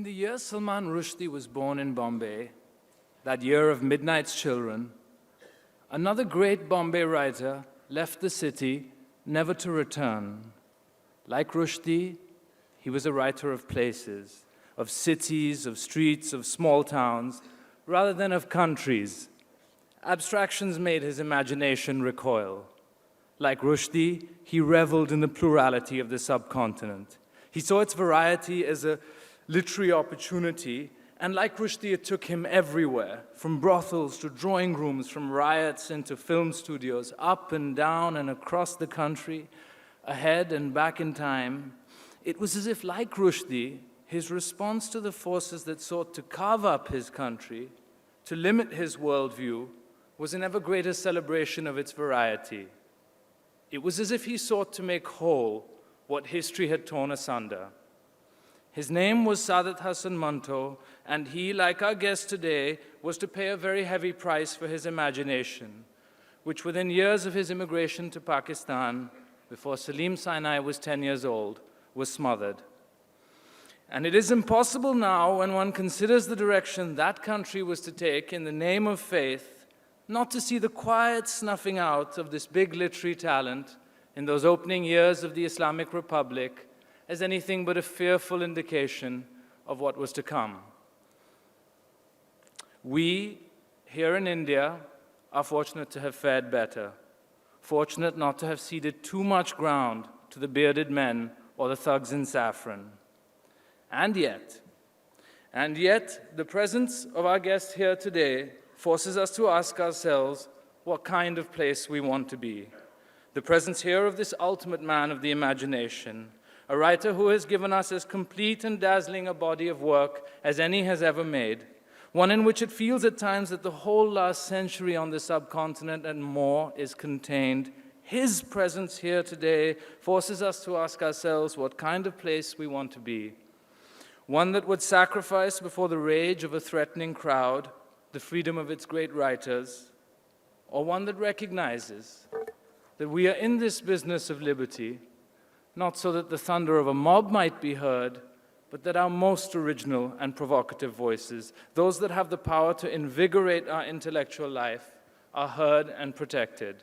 In the year Salman Rushdie was born in Bombay, that year of Midnight's Children, another great Bombay writer left the city, never to return. Like Rushdie, he was a writer of places, of cities, of streets, of small towns, rather than of countries. Abstractions made his imagination recoil. Like Rushdie, he reveled in the plurality of the subcontinent. He saw its variety as a literary opportunity, and like Rushdie, it took him everywhere, from brothels to drawing rooms, from riots into film studios, up and down and across the country, ahead and back in time. It was as if, like Rushdie, his response to the forces that sought to carve up his country, to limit his worldview, was an ever greater celebration of its variety. It was as if he sought to make whole what history had torn asunder. His name was Sadat Hasan Manto, and he, like our guest today, was to pay a very heavy price for his imagination, which within years of his immigration to Pakistan, before Salim Sinai was 10 years old, was smothered. And it is impossible now, when one considers the direction that country was to take in the name of faith, not to see the quiet snuffing out of this big literary talent in those opening years of the Islamic Republic as anything but a fearful indication of what was to come. We, here in India, are fortunate to have fared better, fortunate not to have ceded too much ground to the bearded men or the thugs in saffron. And yet, the presence of our guest here today forces us to ask ourselves what kind of place we want to be. The presence here of this ultimate man of the imagination, a writer who has given us as complete and dazzling a body of work as any has ever made, one in which it feels at times that the whole last century on the subcontinent and more is contained. His presence here today forces us to ask ourselves what kind of place we want to be. One that would sacrifice before the rage of a threatening crowd the freedom of its great writers, or one that recognizes that we are in this business of liberty not so that the thunder of a mob might be heard, but that our most original and provocative voices, those that have the power to invigorate our intellectual life, are heard and protected.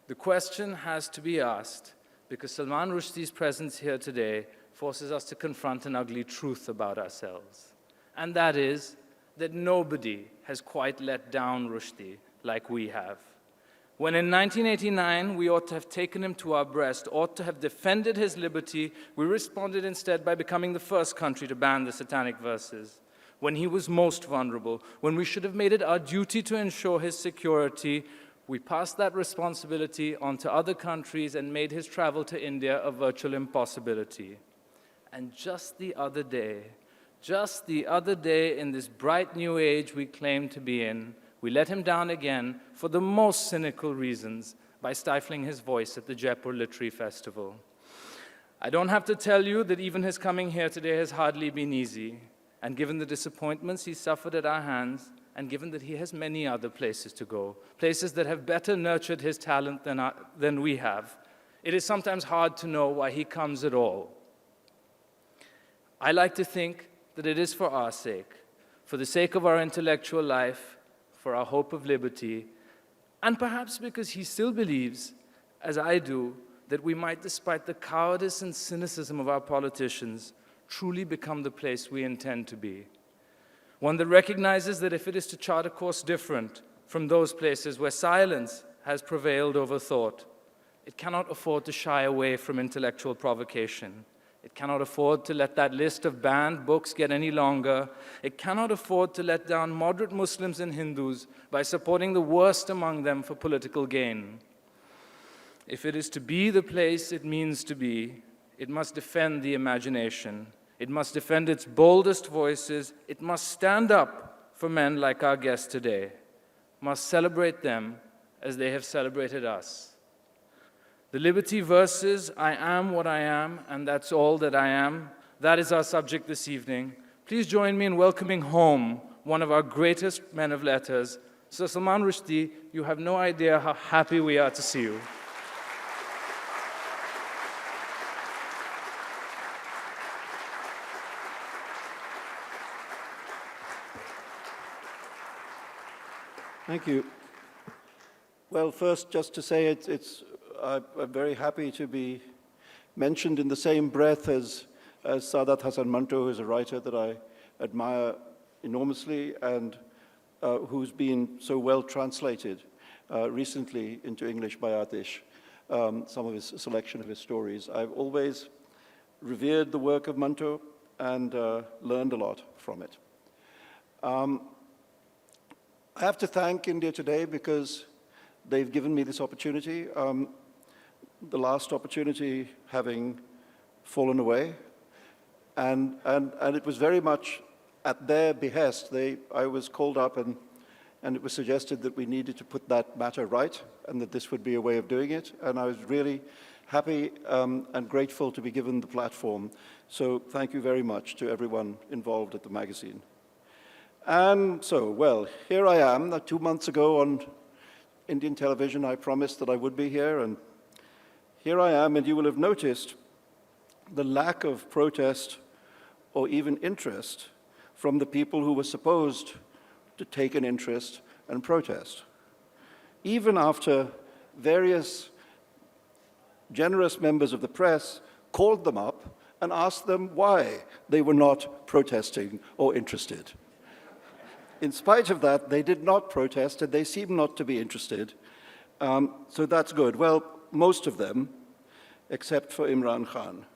The question has to be asked because Salman Rushdie's presence here today forces us to confront an ugly truth about ourselves, and that is that nobody has quite let down Rushdie like we have. When in 1989 we ought to have taken him to our breast, ought to have defended his liberty, we responded instead by becoming the first country to ban the satanic verses. When he was most vulnerable, when we should have made it our duty to ensure his security, we passed that responsibility on to other countries and made his travel to India a virtual impossibility. And just the other day in this bright new age we claim to be in, we let him down again for the most cynical reasons by stifling his voice at the Jaipur Literary Festival. I don't have to tell you that even his coming here today has hardly been easy, and given the disappointments he suffered at our hands, and given that he has many other places to go, places that have better nurtured his talent than we have, it is sometimes hard to know why he comes at all. I like to think that it is for our sake, for the sake of our intellectual life, for our hope of liberty, and perhaps because he still believes, as I do, that we might, despite the cowardice and cynicism of our politicians, truly become the place we intend to be. One that recognizes that if it is to chart a course different from those places where silence has prevailed over thought, it cannot afford to shy away from intellectual provocation. It cannot afford to let that list of banned books get any longer. It cannot afford to let down moderate Muslims and Hindus by supporting the worst among them for political gain. If it is to be the place it means to be, it must defend the imagination. It must defend its boldest voices. It must stand up for men like our guest today, must celebrate them as they have celebrated us. The Liberty verses, I am what I am, and that's all that I am, that is our subject this evening. Please join me in welcoming home one of our greatest men of letters. Sir Salman Rushdie, you have no idea how happy we are to see you. Thank you. Well, first, just to say I'm very happy to be mentioned in the same breath as Sadat Hasan Manto, who's a writer that I admire enormously and who's been so well translated recently into English by Atish, some of his selection of his stories. I've always revered the work of Manto and learned a lot from it. I have to thank India Today because they've given me this opportunity. The last opportunity having fallen away, and it was very much at their behest. I was called up and it was suggested that we needed to put that matter right and that this would be a way of doing it. And I was really happy and grateful to be given the platform. So thank you very much to everyone involved at the magazine. And so, well, here I am. 2 months ago on Indian television, I promised that I would be here, and here I am, and you will have noticed the lack of protest or even interest from the people who were supposed to take an interest and protest. Even after various generous members of the press called them up and asked them why they were not protesting or interested. In spite of that, they did not protest, and they seem not to be interested. So that's good. Well, most of them, except for Imran Khan.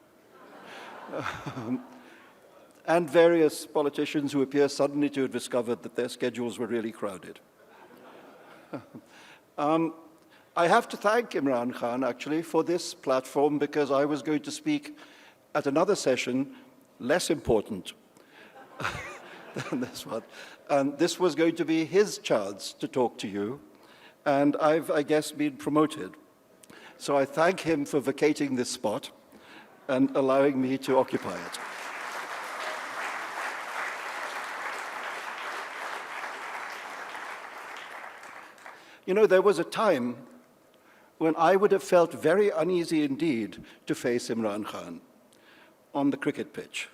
And various politicians who appear suddenly to have discovered that their schedules were really crowded. I have to thank Imran Khan, actually, for this platform, because I was going to speak at another session, less important than this one. And this was going to be his chance to talk to you. And I've, I guess, been promoted. So I thank him for vacating this spot and allowing me to occupy it. You know, there was a time when I would have felt very uneasy indeed to face Imran Khan on the cricket pitch.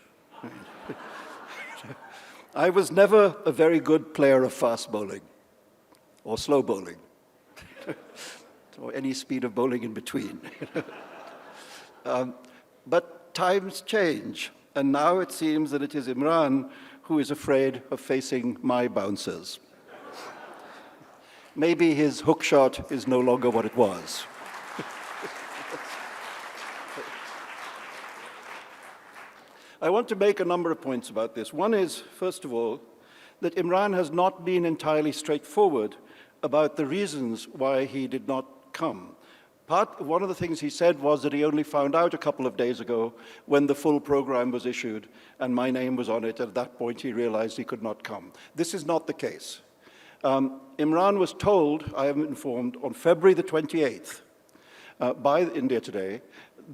I was never a very good player of fast bowling or slow bowling or any speed of bowling in between. But times change, and now it seems that it is Imran who is afraid of facing my bouncers. Maybe his hook shot is no longer what it was. I want to make a number of points about this. One is, first of all, that Imran has not been entirely straightforward about the reasons why he did not come. One of the things he said was that he only found out a couple of days ago when the full program was issued and my name was on it. At that point, he realized he could not come. This is not the case. Imran was told, I am informed, on February the 28th by India Today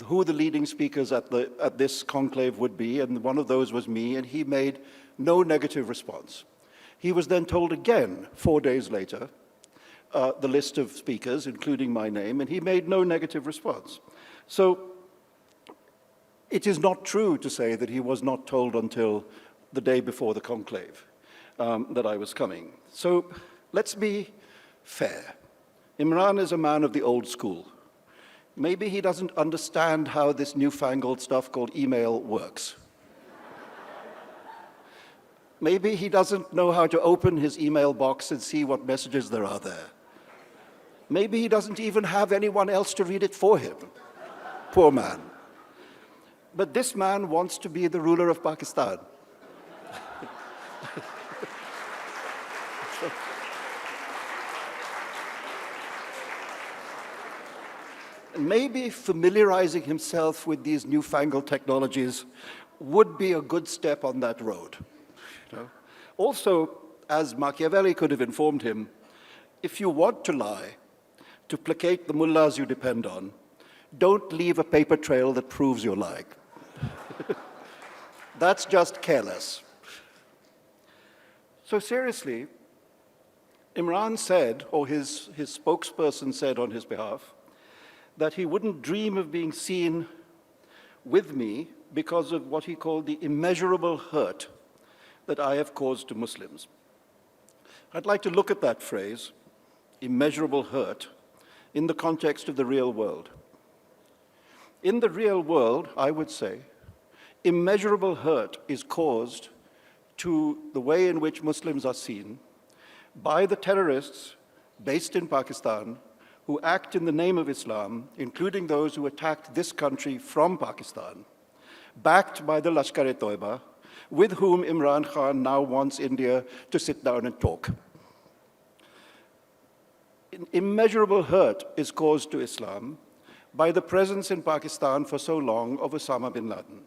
who the leading speakers at this conclave would be, and one of those was me, and he made no negative response. He was then told again 4 days later the list of speakers, including my name, and he made no negative response. So it is not true to say that he was not told until the day before the conclave that I was coming. So let's be fair. Imran is a man of the old school. Maybe he doesn't understand how this newfangled stuff called email works. Maybe he doesn't know how to open his email box and see what messages there are there. Maybe he doesn't even have anyone else to read it for him. Poor man. But this man wants to be the ruler of Pakistan. Maybe familiarizing himself with these newfangled technologies would be a good step on that road. You know? Also, as Machiavelli could have informed him, if you want to lie, to placate the mullahs you depend on, don't leave a paper trail that proves you're lying. That's just careless. So seriously, Imran said, or his spokesperson said on his behalf, that he wouldn't dream of being seen with me because of what he called the immeasurable hurt that I have caused to Muslims. I'd like to look at that phrase, immeasurable hurt, in the context of the real world. In the real world, I would say, immeasurable hurt is caused to the way in which Muslims are seen by the terrorists based in Pakistan who act in the name of Islam, including those who attacked this country from Pakistan, backed by the Lashkar-e-Toiba, with whom Imran Khan now wants India to sit down and talk. Immeasurable hurt is caused to Islam by the presence in Pakistan for so long of Osama bin Laden,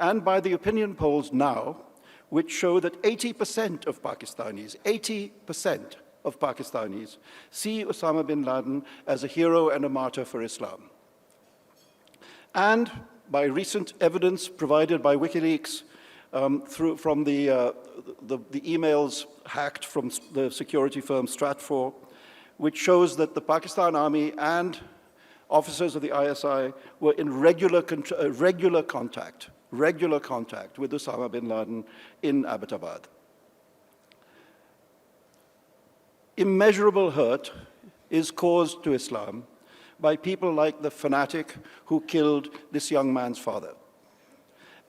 and by the opinion polls now, which show that 80% of Pakistanis, 80% of Pakistanis see Osama bin Laden as a hero and a martyr for Islam. And by recent evidence provided by WikiLeaks from the emails hacked from the security firm Stratfor, which shows that the Pakistan Army and officers of the ISI were in regular contact with Osama bin Laden in Abbottabad. Immeasurable hurt is caused to Islam by people like the fanatic who killed this young man's father,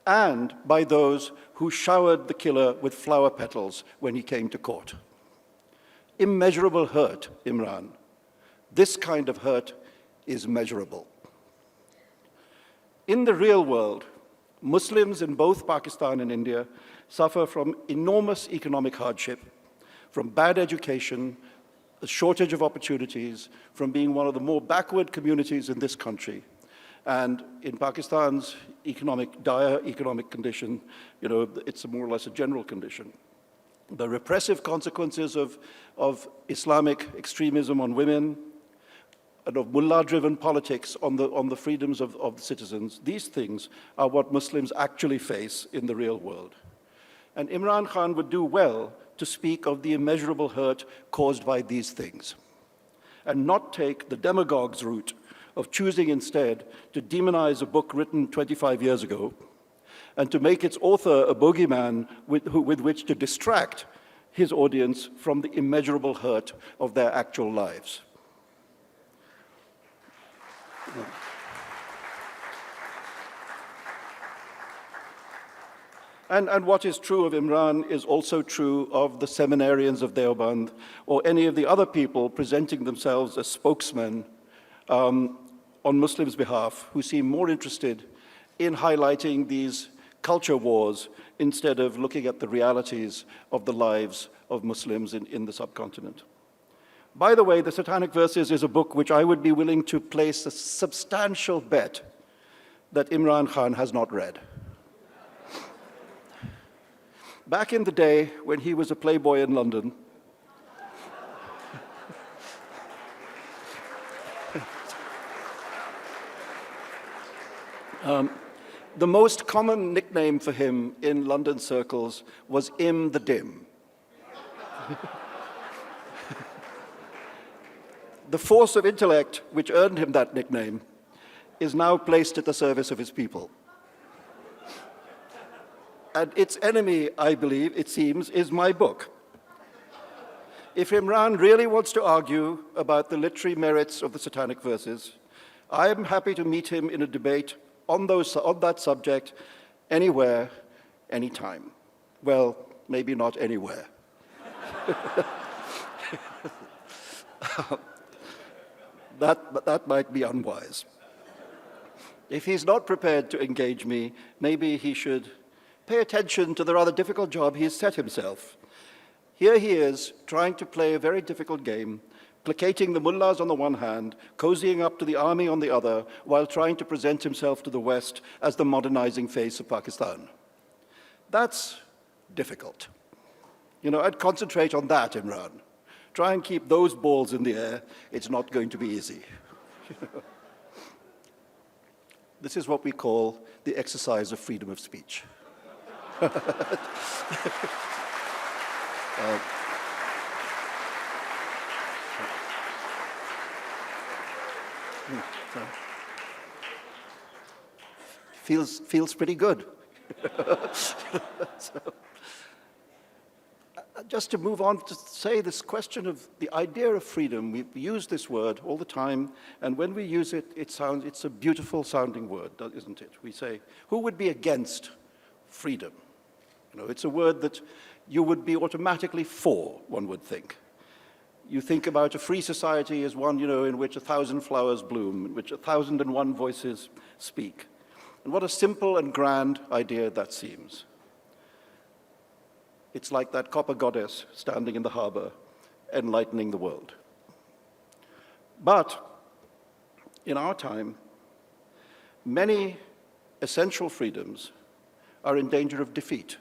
and by those who showered the killer with flower petals when he came to court. Immeasurable hurt, Imran. This kind of hurt is measurable. In the real world, Muslims in both Pakistan and India suffer from enormous economic hardship, from bad education, a shortage of opportunities, from being one of the more backward communities in this country. And in Pakistan's dire economic condition, it's more or less a general condition. The repressive consequences of Islamic extremism on women, and of mullah-driven politics on the freedoms of the citizens, these things are what Muslims actually face in the real world. And Imran Khan would do well to speak of the immeasurable hurt caused by these things, and not take the demagogue's route of choosing instead to demonize a book written 25 years ago, and to make its author a bogeyman with which to distract his audience from the immeasurable hurt of their actual lives. And what is true of Imran is also true of the seminarians of Deoband or any of the other people presenting themselves as spokesmen on Muslims' behalf who seem more interested in highlighting these culture wars instead of looking at the realities of the lives of Muslims in the subcontinent. By the way, the Satanic Verses is a book which I would be willing to place a substantial bet that Imran Khan has not read. Back in the day when he was a playboy in London, the most common nickname for him in London circles was Im the Dim. The force of intellect which earned him that nickname is now placed at the service of his people. And its enemy, I believe, it seems, is my book. If Imran really wants to argue about the literary merits of the Satanic Verses, I am happy to meet him in a debate on that subject anywhere, anytime. Well, maybe not anywhere. That might be unwise. If he's not prepared to engage me, maybe he should pay attention to the rather difficult job he has set himself. Here he is, trying to play a very difficult game, placating the mullahs on the one hand, cozying up to the army on the other, while trying to present himself to the West as the modernizing face of Pakistan. That's difficult. I'd concentrate on that, Imran. Try and keep those balls in the air. It's not going to be easy. This is what we call the exercise of freedom of speech. Feels pretty good. just to move on to say this question of the idea of freedom, we use this word all the time, and when we use it, it's a beautiful sounding word, isn't it? We say, who would be against freedom? You know, it's a word that you would be automatically for, one would think. You think about a free society as one, in which 1,000 flowers bloom, in which 1,001 voices speak. And what a simple and grand idea that seems. It's like that copper goddess standing in the harbor, enlightening the world. But in our time, many essential freedoms are in danger of defeat.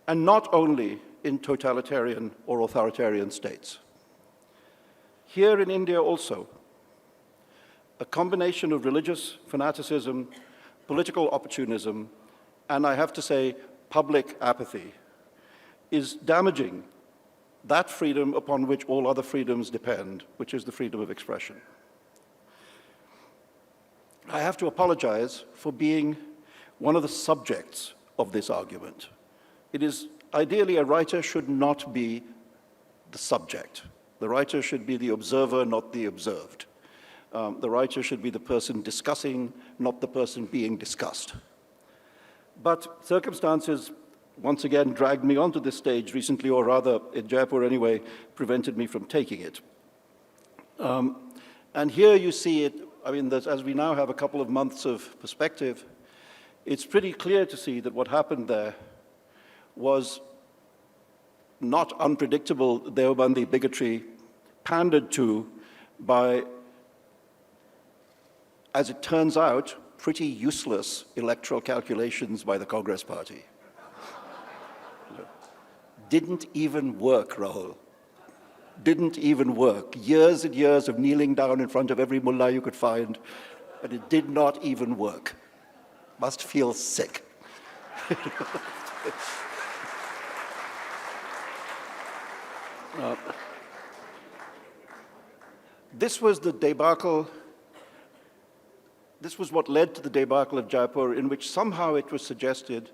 And not only in totalitarian or authoritarian states. Here in India also, a combination of religious fanaticism, political opportunism, and I have to say, public apathy is damaging that freedom upon which all other freedoms depend, which is the freedom of expression. I have to apologize for being one of the subjects of this argument. It is ideally a writer should not be the subject. The writer should be the observer, not the observed. The writer should be the person discussing, not the person being discussed. But circumstances once again dragged me onto this stage recently, or rather, in Jaipur anyway, prevented me from taking it. And here you see it, as we now have a couple of months of perspective, it's pretty clear to see that what happened there was not unpredictable Deobandi bigotry pandered to by, as it turns out, pretty useless electoral calculations by the Congress Party. Didn't even work, Rahul. Didn't even work. Years and years of kneeling down in front of every mullah you could find, but it did not even work. Must feel sick. This was the debacle. This was what led to the debacle of Jaipur, in which somehow it was suggested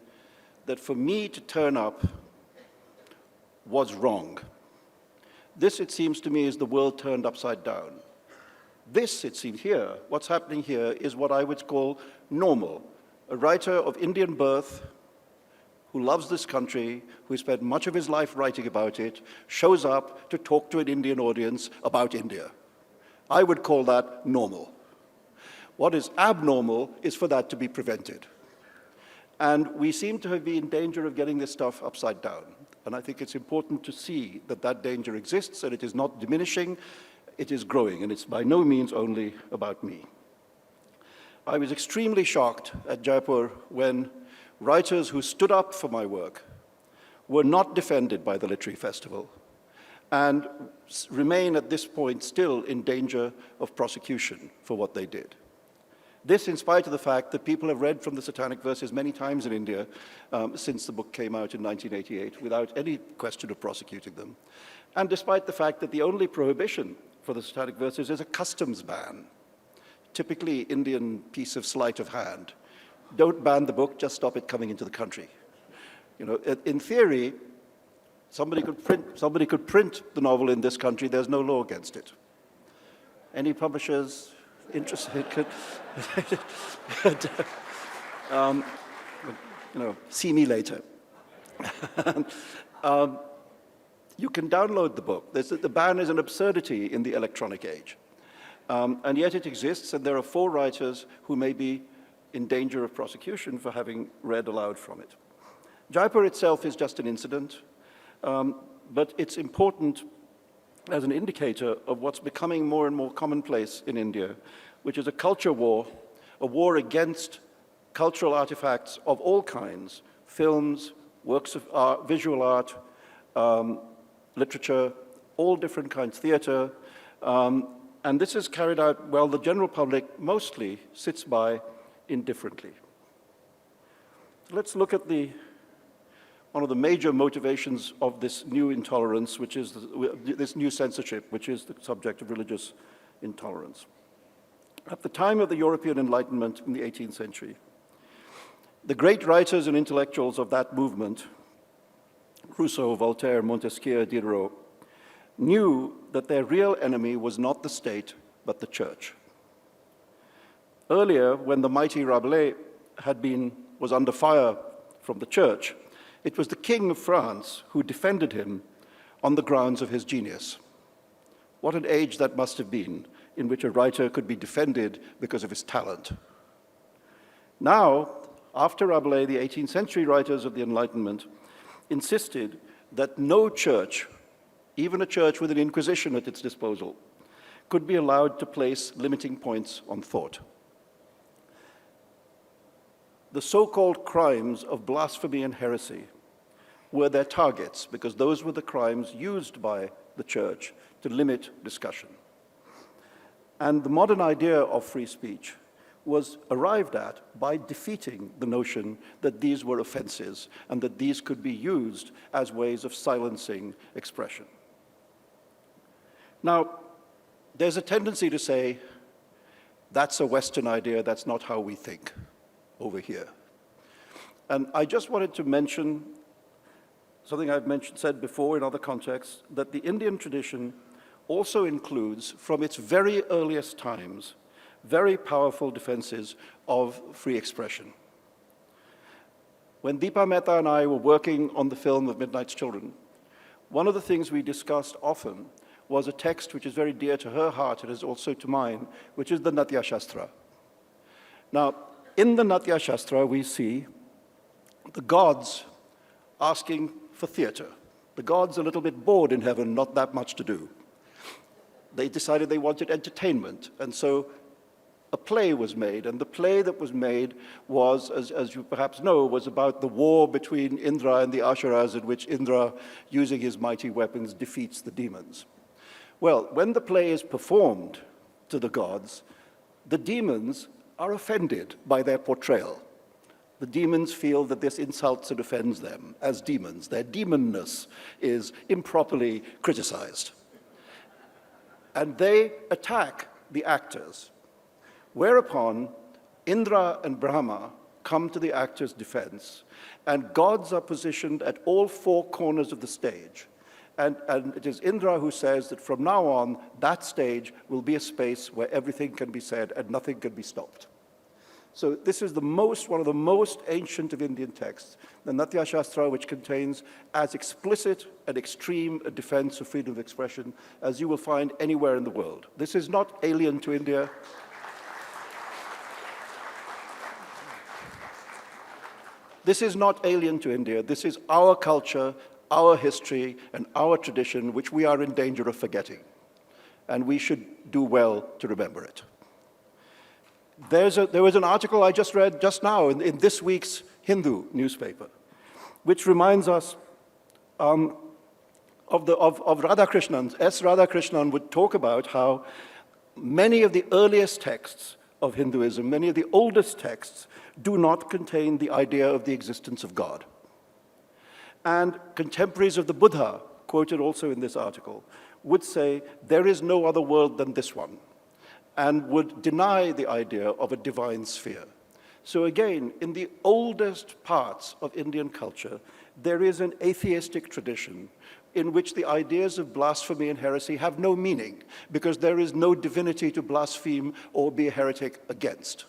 that for me to turn up was wrong. This, it seems to me, is the world turned upside down. This, it seems here, what's happening here is what I would call normal. A writer of Indian birth who loves this country, who spent much of his life writing about it, shows up to talk to an Indian audience about India. I would call that normal. What is abnormal is for that to be prevented. And we seem to have been in danger of getting this stuff upside down. And I think it's important to see that that danger exists, and it is not diminishing, it is growing, and it's by no means only about me. I was extremely shocked at Jaipur when writers who stood up for my work were not defended by the Literary Festival and remain at this point still in danger of prosecution for what they did. This in spite of the fact that people have read from the Satanic Verses many times in India since the book came out in 1988 without any question of prosecuting them. And despite the fact that the only prohibition for the Satanic Verses is a customs ban, typically Indian piece of sleight of hand. Don't ban the book, just stop it coming into the country. You know, in theory, somebody could print the novel in this country, there's no law against it. Any publishers interested could, see me later. You can download the book. The ban is an absurdity in the electronic age. And yet it exists, and there are 4 writers who may be in danger of prosecution for having read aloud from it. Jaipur itself is just an incident, but it's important as an indicator of what's becoming more and more commonplace in India, which is a culture war, a war against cultural artifacts of all kinds, films, works of art, visual art, literature, all different kinds, theater, and this is carried out while the general public mostly sits by indifferently. Let's look at one of the major motivations of this new intolerance, which is this new censorship, which is the subject of religious intolerance. At the time of the European Enlightenment in the 18th century, the great writers and intellectuals of that movement Rousseau, Voltaire, Montesquieu, Diderot, knew that their real enemy was not the state, but the church. Earlier, when the mighty Rabelais was under fire from the church, it was the King of France who defended him on the grounds of his genius. What an age that must have been, in which a writer could be defended because of his talent. Now, after Rabelais, the 18th century writers of the Enlightenment insisted that no church, even a church with an inquisition at its disposal, could be allowed to place limiting points on thought. The so-called crimes of blasphemy and heresy were their targets, because those were the crimes used by the church to limit discussion. And the modern idea of free speech was arrived at by defeating the notion that these were offenses and that these could be used as ways of silencing expression. Now, there's a tendency to say, that's a Western idea, that's not how we think over here. And I just wanted to mention something I've said before in other contexts, that the Indian tradition also includes, from its very earliest times, very powerful defenses of free expression. When Deepa Mehta and I were working on the film of Midnight's Children, one of the things we discussed often was a text which is very dear to her heart and is also to mine, which is the Natya Shastra. Now, in the Natya Shastra, we see the gods asking for theater. The gods are a little bit bored in heaven, not that much to do. They decided they wanted entertainment, and so a play was made, and the play that was made was, as you perhaps know, was about the war between Indra and the Asharas, in which Indra, using his mighty weapons, defeats the demons. Well, when the play is performed to the gods, the demons are offended by their portrayal. The demons feel that this insults and offends them as demons. Their demonness is improperly criticized. And they attack the actors, whereupon Indra and Brahma come to the actors' defense, and gods are positioned at all four corners of the stage. And it is Indra who says that from now on, that stage will be a space where everything can be said and nothing can be stopped. So this is one of the most ancient of Indian texts, the Natya Shastra, which contains as explicit and extreme a defense of freedom of expression as you will find anywhere in the world. This is not alien to India. This is not alien to India. This is our culture, our history, and our tradition, which we are in danger of forgetting. And we should do well to remember it. There was an article I just read just now in this week's Hindu newspaper, which reminds us of Radhakrishnan. S. Radhakrishnan would talk about how many of the earliest texts of Hinduism, many of the oldest texts, do not contain the idea of the existence of God. And contemporaries of the Buddha, quoted also in this article, would say there is no other world than this one, and would deny the idea of a divine sphere. So again, in the oldest parts of Indian culture, there is an atheistic tradition in which the ideas of blasphemy and heresy have no meaning, because there is no divinity to blaspheme or be a heretic against.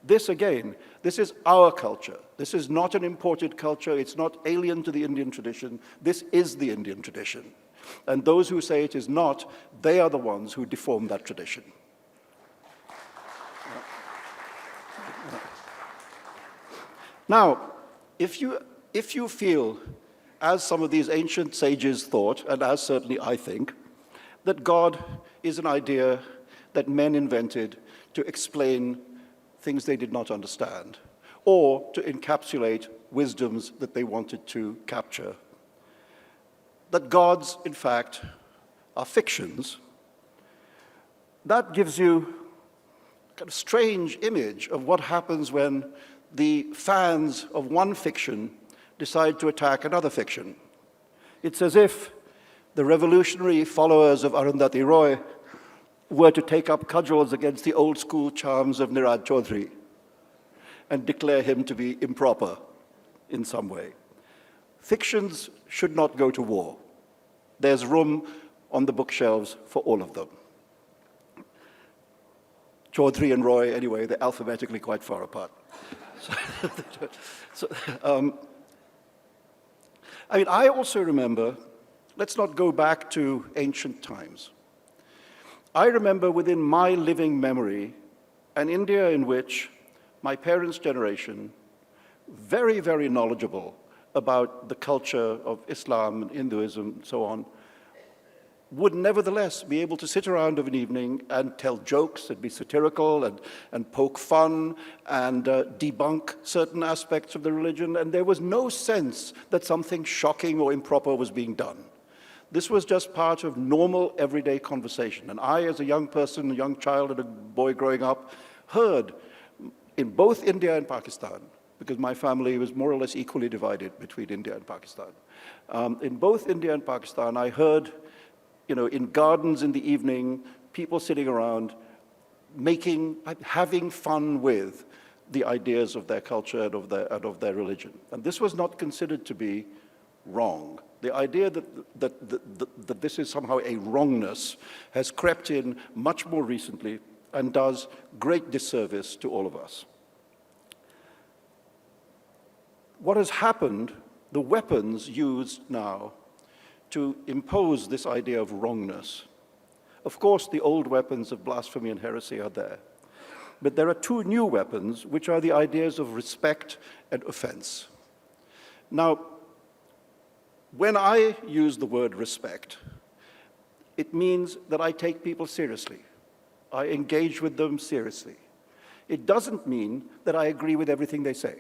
This, again, this is our culture. This is not an imported culture. It's not alien to the Indian tradition. This is the Indian tradition. And those who say it is not, they are the ones who deform that tradition. Now, if you feel, as some of these ancient sages thought, and as certainly I think, that God is an idea that men invented to explain things they did not understand, or to encapsulate wisdoms that they wanted to capture, that gods, in fact, are fictions, that gives you a kind of strange image of what happens when the fans of one fiction decide to attack another fiction. It's as if the revolutionary followers of Arundhati Roy were to take up cudgels against the old school charms of Nirad Chaudhuri and declare him to be improper in some way. fictions should not go to war. There's room on the bookshelves for all of them. Chaudhry and Roy, anyway, they're alphabetically quite far apart. I mean, I also remember, let's not go back to ancient times. I remember within my living memory an India in which my parents' generation, very, very knowledgeable about the culture of Islam and Hinduism and so on, would nevertheless be able to sit around of an evening and tell jokes and be satirical and poke fun and debunk certain aspects of the religion, and there was no sense that something shocking or improper was being done. This was just part of normal, everyday conversation. And I, as a young person, a young child and a boy growing up, heard in both India and Pakistan, because my family was more or less equally divided between India and Pakistan. In both India and Pakistan, I heard, you know, in gardens in the evening, people sitting around having fun with the ideas of their culture and of their religion. And this was not considered to be wrong. The idea that this is somehow a wrongness has crept in much more recently and does great disservice to all of us. What has happened, the weapons used now to impose this idea of wrongness. Of course, the old weapons of blasphemy and heresy are there. But there are two new weapons, which are the ideas of respect and offense. Now, when I use the word respect, it means that I take people seriously. I engage with them seriously. It doesn't mean that I agree with everything they say.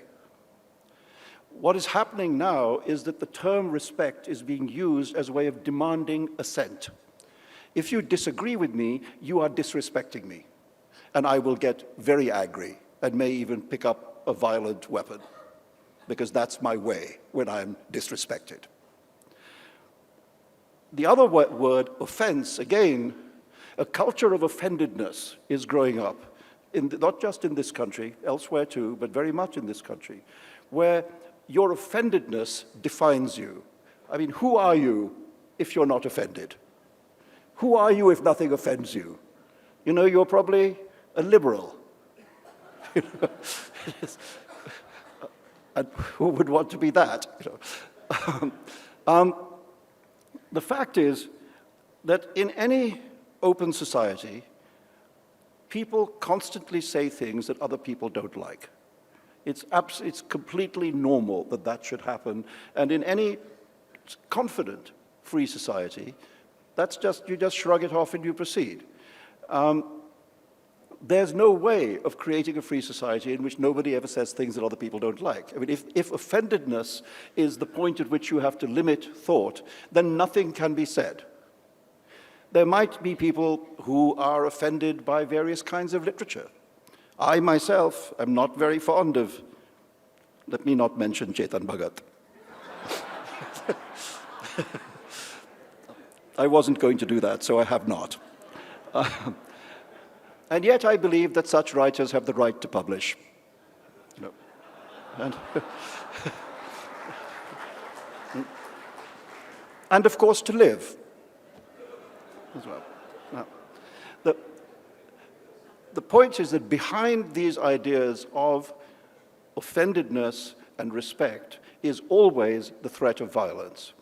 What is happening now is that the term respect is being used as a way of demanding assent. If you disagree with me, you are disrespecting me. And I will get very angry and may even pick up a violent weapon, because that's my way when I'm disrespected. The other word, offense, again, a culture of offendedness is growing up, not just in this country, elsewhere too, but very much in this country, where your offendedness defines you. I mean, who are you if you're not offended? Who are you if nothing offends you? You know, you're probably a liberal. And who would want to be that? You know? The fact is that in any open society, people constantly say things that other people don't like. It's completely normal that that should happen. And in any confident, free society, you just shrug it off and you proceed. There's no way of creating a free society in which nobody ever says things that other people don't like. I mean, if offendedness is the point at which you have to limit thought, then nothing can be said. There might be people who are offended by various kinds of literature. I myself am not very fond of, let me not mention Chetan Bhagat. I wasn't going to do that, so I have not. And yet I believe that such writers have the right to publish. You know. And of course to live as well. Now, the point is that behind these ideas of offendedness and respect is always the threat of violence.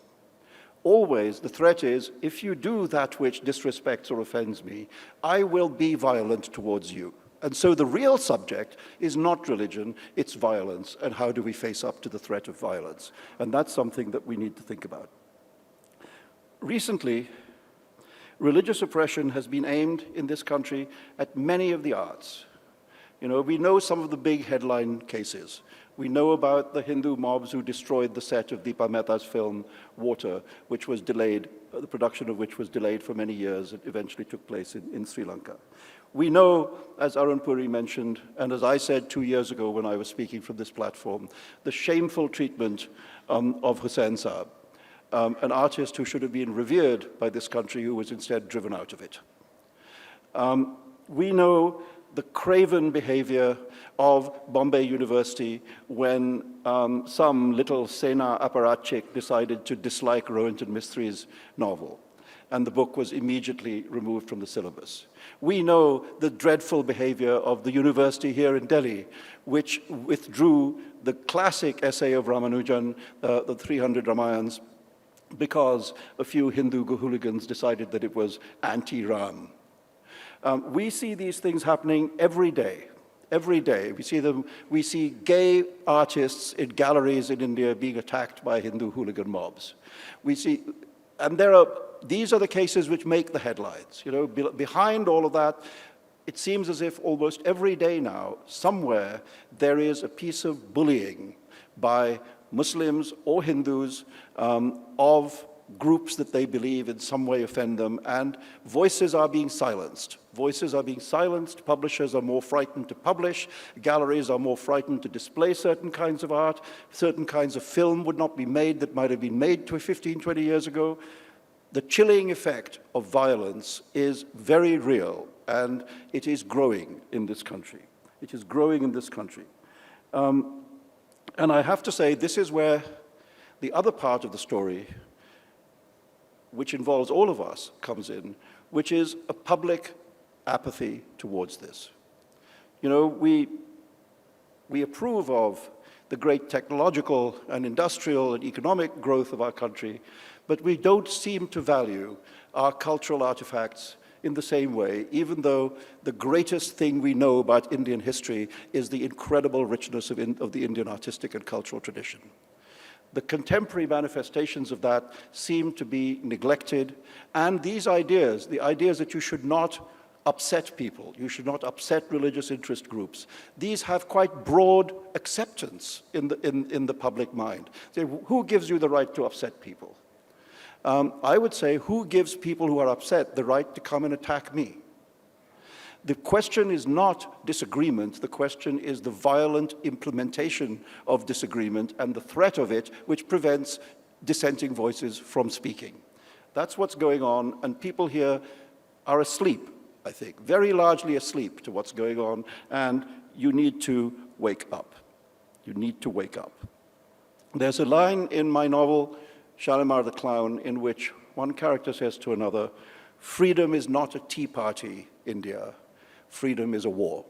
Always the threat is, if you do that which disrespects or offends me, I will be violent towards you. And so the real subject is not religion, it's violence, and how do we face up to the threat of violence? And that's something that we need to think about. Recently, religious oppression has been aimed in this country at many of the arts. You know, we know some of the big headline cases. We know about the Hindu mobs who destroyed the set of Deepa Mehta's film, Water, which was delayed, the production of which was delayed for many years. It eventually took place in Sri Lanka. We know, as Arun Puri mentioned, and as I said 2 years ago when I was speaking from this platform, the shameful treatment of Hussain Saab, an artist who should have been revered by this country, who was instead driven out of it. We know the craven behavior of Bombay University when some little Sena apparatchik decided to dislike Rohinton Mistri's novel, and the book was immediately removed from the syllabus. We know the dreadful behavior of the university here in Delhi, which withdrew the classic essay of Ramanujan, the 300 Ramayans, because a few Hindu hooligans decided that it was anti-Ram. We see these things happening every day. Every day, we see gay artists in galleries in India being attacked by Hindu hooligan mobs. And these are the cases which make the headlines. You know, behind all of that, it seems as if almost every day now, somewhere, there is a piece of bullying by Muslims or Hindus of groups that they believe in some way offend them, and voices are being silenced. Voices are being silenced, publishers are more frightened to publish, galleries are more frightened to display certain kinds of art, certain kinds of film would not be made that might have been made 15, 20 years ago. The chilling effect of violence is very real, and it is growing in this country. It is growing in this country. And I have to say, this is where the other part of the story, which involves all of us, comes in, which is a public apathy towards this. You know, we approve of the great technological and industrial and economic growth of our country, but we don't seem to value our cultural artifacts in the same way, even though the greatest thing we know about Indian history is the incredible richness of the Indian artistic and cultural tradition. The contemporary manifestations of that seem to be neglected, and these ideas, the ideas that you should not upset people, you should not upset religious interest groups, these have quite broad acceptance in the public mind. So who gives you the right to upset people? I would say, who gives people who are upset the right to come and attack me? The question is not disagreement, the question is the violent implementation of disagreement and the threat of it, which prevents dissenting voices from speaking. That's what's going on, and people here are asleep, I think, very largely asleep to what's going on, and you need to wake up. You need to wake up. There's a line in my novel, Shalimar the Clown, in which one character says to another, "Freedom is not a tea party, India. Freedom is a war.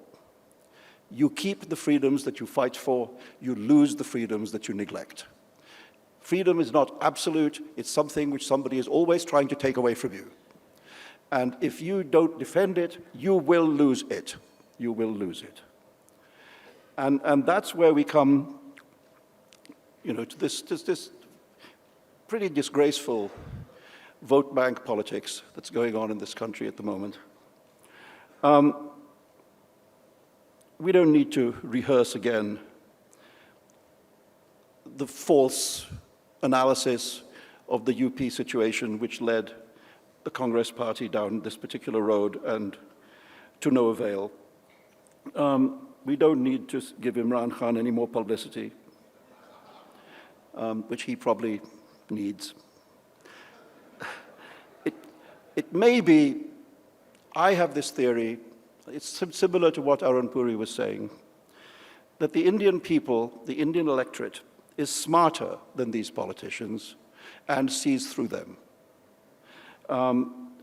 You keep the freedoms that you fight for, you lose the freedoms that you neglect. Freedom is not absolute, it's something which somebody is always trying to take away from you. And if you don't defend it, you will lose it. You will lose it." And that's where we come, you know, to this pretty disgraceful vote bank politics that's going on in this country at the moment. We don't need to rehearse again the false analysis of the UP situation which led the Congress party down this particular road and to no avail. We don't need to give Imran Khan any more publicity, which he probably needs. It may be, I have this theory, it's similar to what Arun Puri was saying, that the Indian people, the Indian electorate, is smarter than these politicians and sees through them.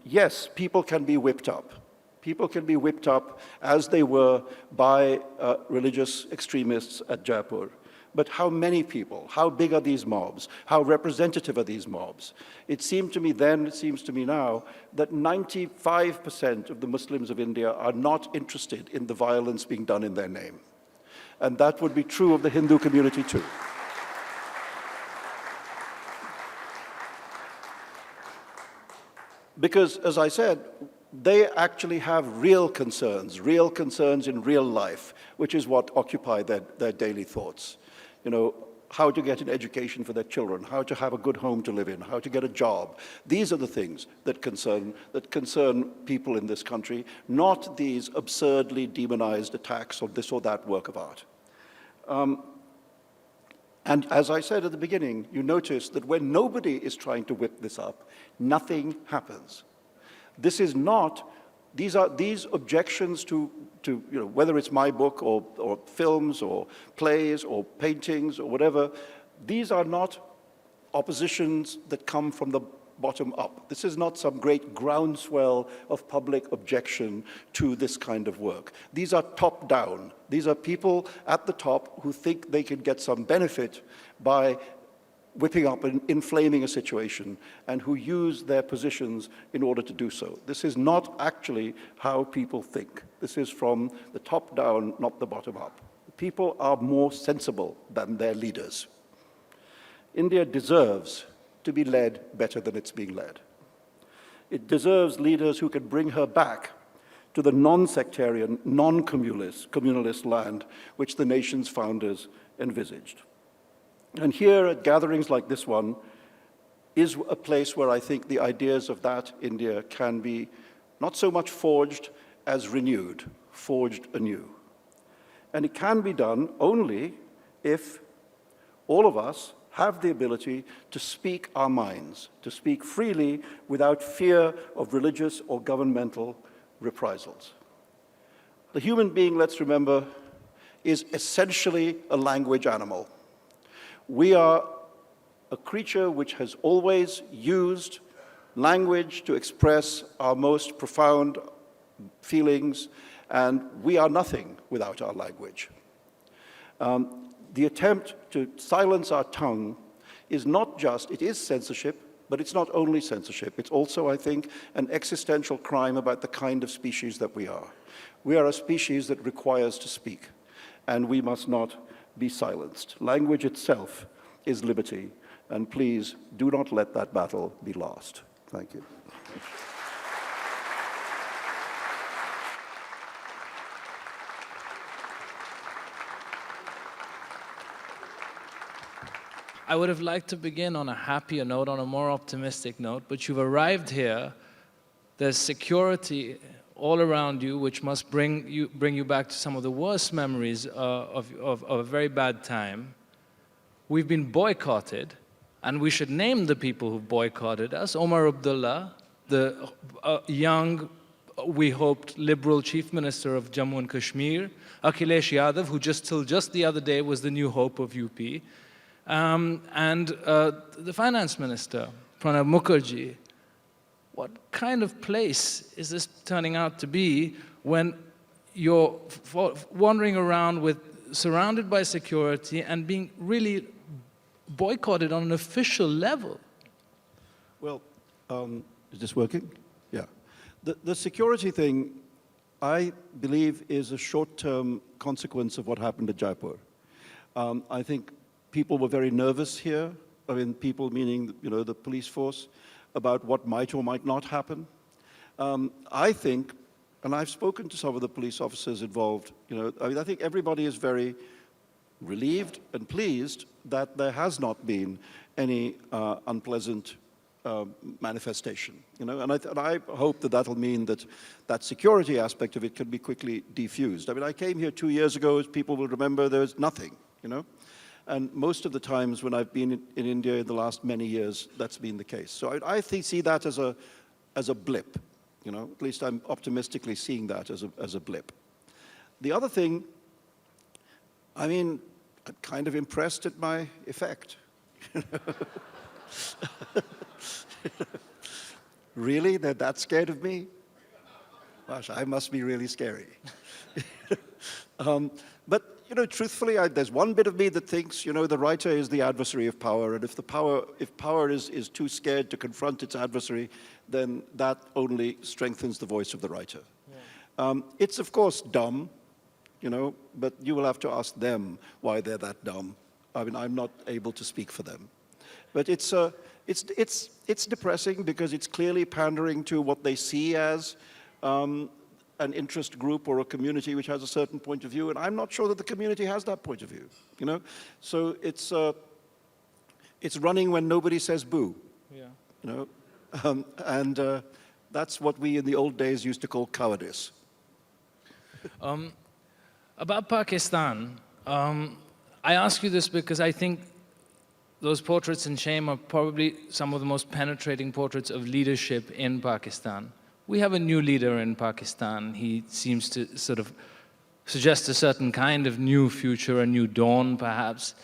Yes, people can be whipped up. People can be whipped up as they were by religious extremists at Jaipur. But how many people? How big are these mobs? How representative are these mobs? It seemed to me then, it seems to me now, that 95% of the Muslims of India are not interested in the violence being done in their name. And that would be true of the Hindu community too. Because, as I said, they actually have real concerns in real life, which is what occupy their daily thoughts. You know, how to get an education for their children, how to have a good home to live in, how to get a job. These are the things that concern people in this country, not these absurdly demonized attacks on this or that work of art. And as I said at the beginning, you notice that when nobody is trying to whip this up, nothing happens. This is not, these objections to to, whether it's my book or films or plays or paintings or whatever, these are not oppositions that come from the bottom up. This is not some great groundswell of public objection to this kind of work. These are top down. These are people at the top who think they can get some benefit by whipping up and inflaming a situation, and who use their positions in order to do so. This is not actually how people think. This is from the top down, not the bottom up. People are more sensible than their leaders. India deserves to be led better than it's being led. It deserves leaders who can bring her back to the non-sectarian, non-communalist land which the nation's founders envisaged. And here at gatherings like this one is a place where I think the ideas of that India can be not so much forged as renewed, forged anew. And it can be done only if all of us have the ability to speak our minds, to speak freely without fear of religious or governmental reprisals. The human being, let's remember, is essentially a language animal. We are a creature which has always used language to express our most profound feelings, and we are nothing without our language. The attempt to silence our tongue is not just, it is censorship, but it's not only censorship. It's also, I think, an existential crime about the kind of species that we are. We are a species that requires to speak, and we must not be silenced. Language itself is liberty, and please do not let that battle be lost. Thank you. I would have liked to begin on a happier note, on a more optimistic note, but you've arrived here. There's security all around you, which must bring you back to some of the worst memories of a very bad time. We've been boycotted, and we should name the people who boycotted us. Omar Abdullah, the young, we hoped, liberal chief minister of Jammu and Kashmir. Akhilesh Yadav, who till just the other day was the new hope of UP. And the finance minister, Pranab Mukherjee. What kind of place is this turning out to be when you're wandering around surrounded by security and being really boycotted on an official level? Well, is this working? Yeah. The security thing, I believe, is a short-term consequence of what happened at Jaipur. I think people were very nervous here. I mean, people meaning, the police force, about what might or might not happen. I think, and I've spoken to some of the police officers involved, I think everybody is very relieved and pleased that there has not been any unpleasant manifestation, and I hope that that'll mean that security aspect of it can be quickly defused. I mean, I came here 2 years ago, as people will remember, there was nothing, And most of the times when I've been in India in the last many years, that's been the case. So I see that as a blip, At least I'm optimistically seeing that as a blip. The other thing, I mean, I'm kind of impressed at my effect. Really? They're that scared of me? Gosh, I must be really scary. But truthfully, there's one bit of me that thinks, the writer is the adversary of power, and if power is too scared to confront its adversary, then that only strengthens the voice of the writer. Yeah. It's of course dumb, but you will have to ask them why they're that dumb. I mean, I'm not able to speak for them. But it's depressing because it's clearly pandering to what they see as an interest group or a community which has a certain point of view, and I'm not sure that the community has that point of view, So it's running when nobody says boo, yeah. And that's what we in the old days used to call cowardice. About Pakistan, I ask you this because I think those portraits in shame are probably some of the most penetrating portraits of leadership in Pakistan. We have a new leader in Pakistan. He seems to sort of suggest a certain kind of new future, a new dawn, perhaps.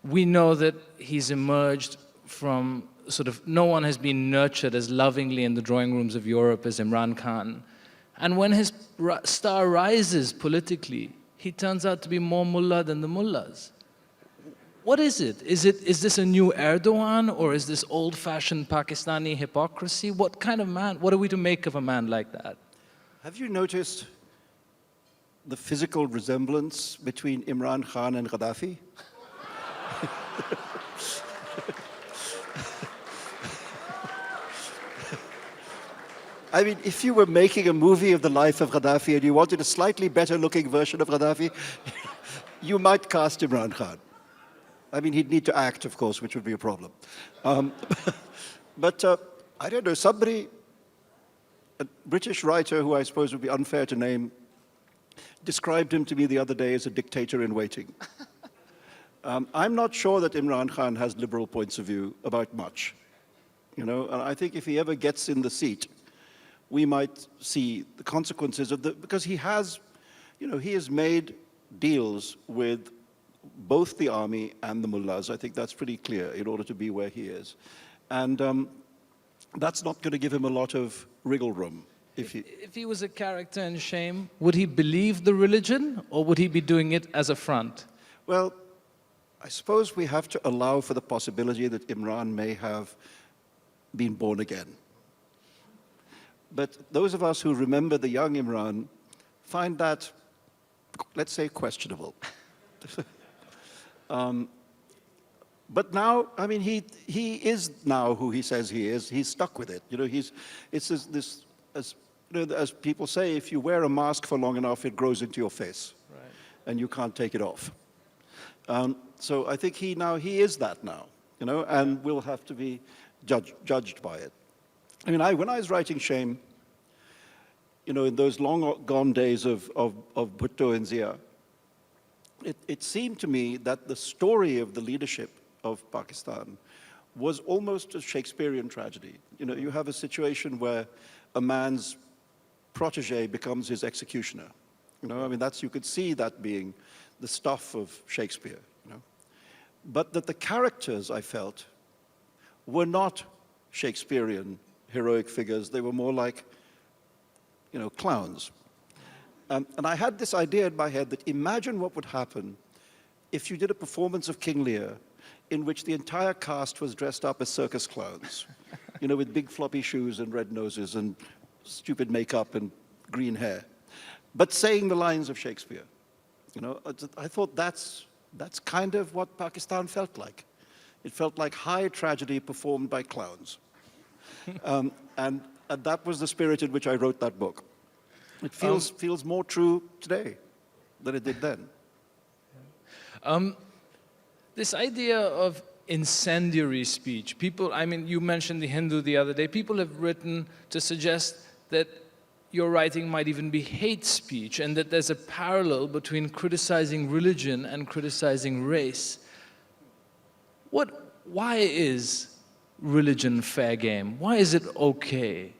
We know that he's emerged from sort of, no one has been nurtured as lovingly in the drawing rooms of Europe as Imran Khan. And when his star rises politically, he turns out to be more mullah than the mullahs. What is it? Is this a new Erdogan, or is this old-fashioned Pakistani hypocrisy? What kind of man, what are we to make of a man like that? Have you noticed the physical resemblance between Imran Khan and Gaddafi? I mean, if you were making a movie of the life of Gaddafi and you wanted a slightly better looking version of Gaddafi, you might cast Imran Khan. I mean, he'd need to act, of course, which would be a problem. But I don't know, somebody, a British writer who I suppose would be unfair to name, described him to me the other day as a dictator in waiting. I'm not sure that Imran Khan has liberal points of view about much, you know, and I think if he ever gets in the seat, we might see the consequences of because he has, you know, he has made deals with both the army and the mullahs. I think that's pretty clear in order to be where he is. And that's not going to give him a lot of wriggle room. If he was a character in Shame, would he believe the religion, or would he be doing it as a front? Well, I suppose we have to allow for the possibility that Imran may have been born again. But those of us who remember the young Imran find that, let's say, questionable. But now, I mean, he is now who he says he is. He's stuck with it. You know, as people say, if you wear a mask for long enough, it grows into your face, right, and you can't take it off. So I think he is that now, you know, and will have to be judged by it. I mean, when I was writing Shame, you know, in those long gone days of Bhutto and Zia, it seemed to me that the story of the leadership of Pakistan was almost a Shakespearean tragedy. You know, you have a situation where a man's protege becomes his executioner. You know, I mean, you could see that being the stuff of Shakespeare, you know. But that the characters, I felt, were not Shakespearean heroic figures. They were more like, you know, clowns. And I had this idea in my head that imagine what would happen if you did a performance of King Lear in which the entire cast was dressed up as circus clowns, you know, with big floppy shoes and red noses and stupid makeup and green hair, but saying the lines of Shakespeare. You know, I thought that's kind of what Pakistan felt like. It felt like high tragedy performed by clowns. And that was the spirit in which I wrote that book. It feels more true today than it did then. This idea of incendiary speech, people, I mean, you mentioned the Hindu the other day, people have written to suggest that your writing might even be hate speech, and that there's a parallel between criticizing religion and criticizing race. Why is religion fair game? Why is it okay?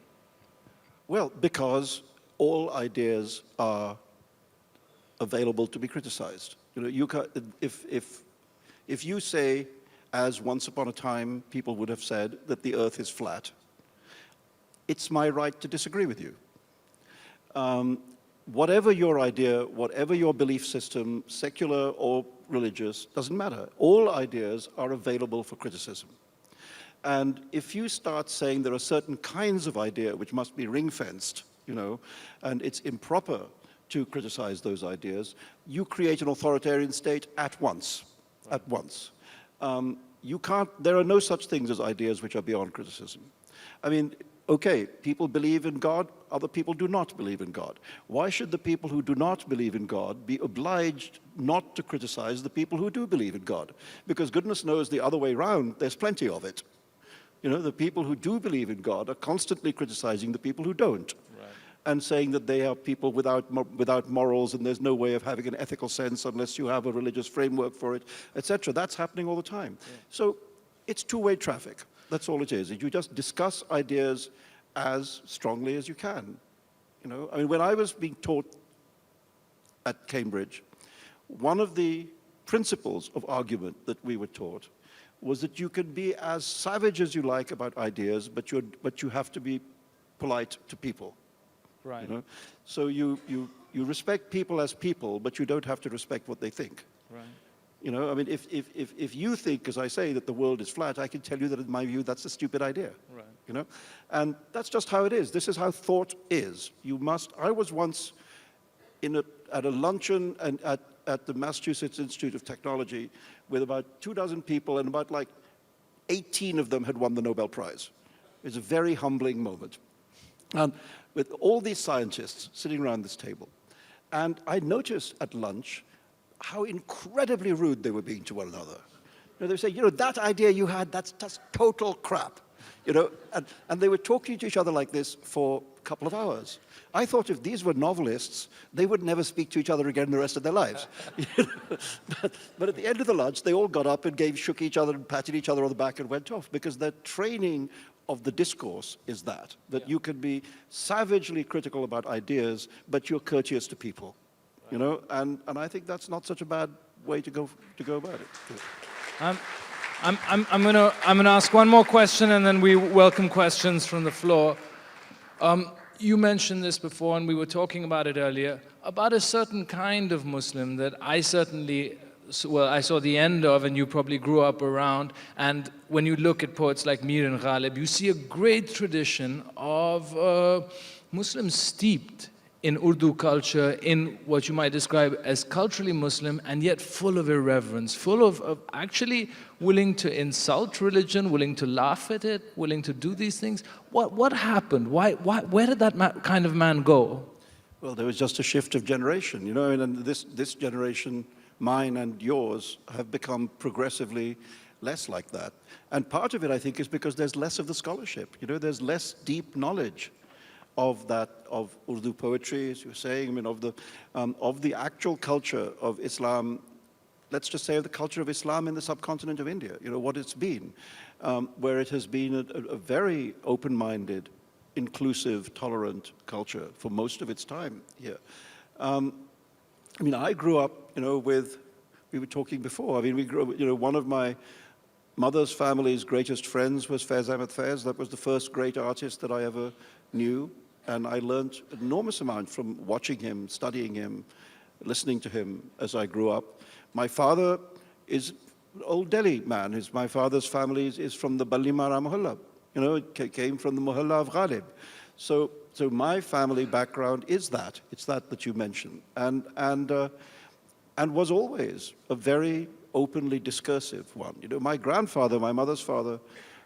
Well, because all ideas are available to be criticized. You know, if you say, as once upon a time people would have said, that the earth is flat, it's my right to disagree with you. Whatever your idea, whatever your belief system, secular or religious, doesn't matter. All ideas are available for criticism. And if you start saying there are certain kinds of idea which must be ring-fenced, you know, and it's improper to criticize those ideas, you create an authoritarian state at once. Right. At once. There are no such things as ideas which are beyond criticism. I mean, okay, people believe in God, other people do not believe in God. Why should the people who do not believe in God be obliged not to criticize the people who do believe in God? Because goodness knows the other way around, there's plenty of it. You know, the people who do believe in God are constantly criticizing the people who don't. Right. And saying that they are people without morals, and there's no way of having an ethical sense unless you have a religious framework for it, etc. That's happening all the time. Yeah. So it's two-way traffic. That's all it is. You just discuss ideas as strongly as you can. You know, I mean, when I was being taught at Cambridge, one of the principles of argument that we were taught was that you can be as savage as you like about ideas, but you have to be polite to people. Right. You know? So you respect people as people, but you don't have to respect what they think. Right. You know, I mean, if you think, as I say, that the world is flat, I can tell you that in my view, that's a stupid idea. Right. You know, and that's just how it is. This is how thought is. You must. I was once at a luncheon and at the Massachusetts Institute of Technology with about 24 people, and about like 18 of them had won the Nobel Prize. It's a very humbling moment. And with all these scientists sitting around this table, and I noticed at lunch how incredibly rude they were being to one another. You know, they would say, you know, that idea you had, that's just total crap. You know, and they were talking to each other like this for a couple of hours. I thought if these were novelists, they would never speak to each other again the rest of their lives. You know? But at the end of the lunch, they all got up and shook each other and patted each other on the back and went off, because their training of the discourse is that you can be savagely critical about ideas, but you're courteous to people. Right. You know, and I think that's not such a bad way to go about it. I'm gonna ask one more question, and then we welcome questions from the floor. You mentioned this before, and we were talking about it earlier, about a certain kind of Muslim that I certainly, well, I saw the end of, and you probably grew up around. And when you look at poets like Mir and Ghalib, you see a great tradition of Muslims steeped in Urdu culture, in what you might describe as culturally Muslim, and yet full of irreverence, full of actually willing to insult religion, willing to laugh at it, willing to do these things. What happened? Where did that kind of man go? Well, there was just a shift of generation, you know, and this generation, mine and yours, have become progressively less like that. And part of it, I think, is because there's less of the scholarship. You know, there's less deep knowledge of Urdu poetry, as you were saying, I mean, of the actual culture of Islam. Let's just say of the culture of Islam in the subcontinent of India, you know, what it's been, where it has been a very open-minded, inclusive, tolerant culture for most of its time here. I mean, I grew up, you know, we were talking before, I mean, we grew up, you know, one of my mother's family's greatest friends was Faiz Ahmed Faiz. That was the first great artist that I ever knew, and I learned an enormous amount from watching him, studying him, listening to him as I grew up. My father is an old Delhi man. My father's family is from the Ballimara Mohalla. You know, it came from the Mohalla of Ghalib. So my family background is that. It's that you mentioned. And was always a very openly discursive one. You know, my grandfather, my mother's father,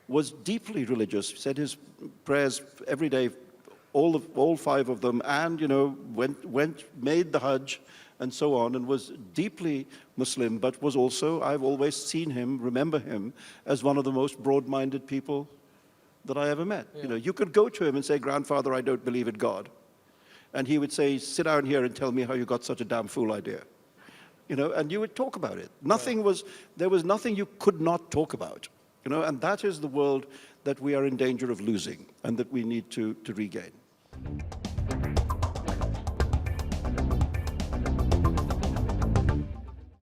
was deeply religious. He said his prayers every day, all 5 of them, and, you know, made the Hajj and so on, and was deeply Muslim, but was also, I've always seen him, remember him, as one of the most broad-minded people that I ever met. Yeah. You know, you could go to him and say, "Grandfather, I don't believe in God." And he would say, "Sit down here and tell me how you got such a damn fool idea." You know, and you would talk about it. There was nothing you could not talk about. You know, and that is the world that we are in danger of losing and that we need to regain.